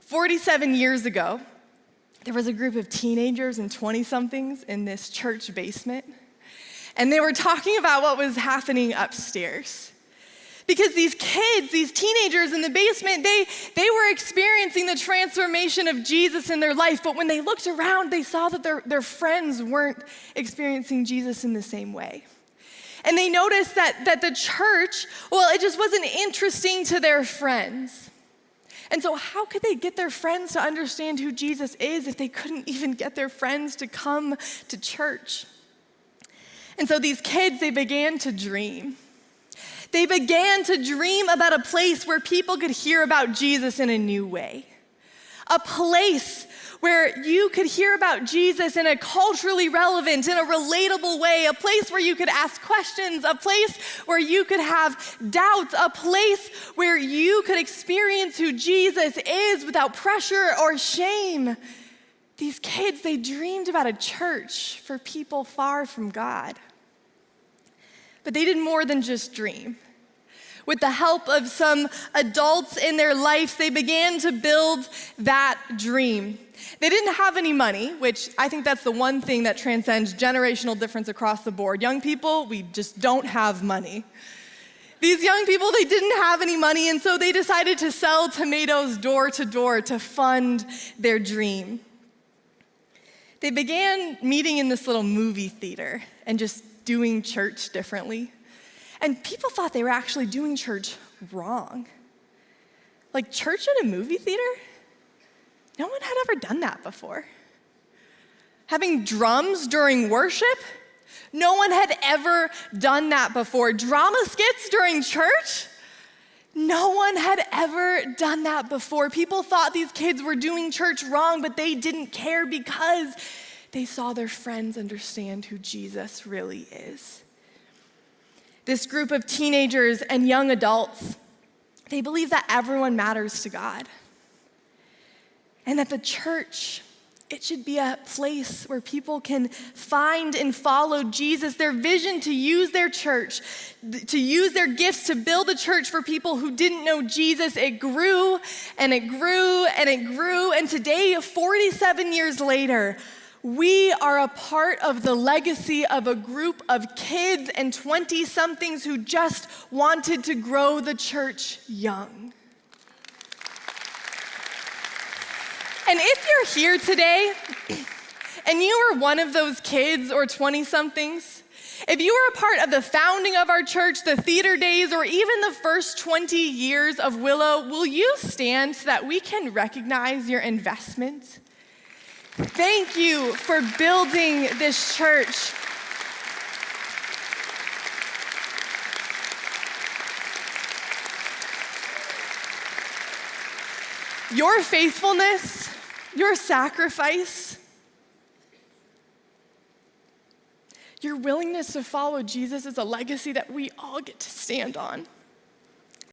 47 years ago, there was a group of teenagers and 20-somethings in this church basement, and they were talking about what was happening upstairs. Because these kids, these teenagers in the basement, they were experiencing the transformation of Jesus in their life, but when they looked around, they saw that their friends weren't experiencing Jesus in the same way. And they noticed that the church, well, it just wasn't interesting to their friends. And so how could they get their friends to understand who Jesus is if they couldn't even get their friends to come to church? And so these kids, they began to dream. They began to dream about a place where people could hear about Jesus in a new way. A place where you could hear about Jesus in a culturally relevant, in a relatable way, a place where you could ask questions, a place where you could have doubts, a place where you could experience who Jesus is without pressure or shame. These kids, they dreamed about a church for people far from God. But they did more than just dream. With the help of some adults in their lives, they began to build that dream. They didn't have any money, which I think that's the one thing that transcends generational difference across the board. Young people, we just don't have money. These young people, they didn't have any money, and so they decided to sell tomatoes door to door to fund their dream. They began meeting in this little movie theater and just doing church differently. And people thought they were actually doing church wrong. Like church in a movie theater? No one had ever done that before. Having drums during worship? No one had ever done that before. Drama skits during church? No one had ever done that before. People thought these kids were doing church wrong, but they didn't care because they saw their friends understand who Jesus really is. This group of teenagers and young adults, they believe that everyone matters to God. And that the church, it should be a place where people can find and follow Jesus. Their vision to use their church, to use their gifts to build a church for people who didn't know Jesus, it grew and it grew and it grew. And today, 47 years later, we are a part of the legacy of a group of kids and 20-somethings who just wanted to grow the church young. And if you're here today and you were one of those kids or 20-somethings, if you were a part of the founding of our church, the theater days, or even the first 20 years of Willow, will you stand so that we can recognize your investment? Thank you for building this church. Your faithfulness, your sacrifice, your willingness to follow Jesus is a legacy that we all get to stand on.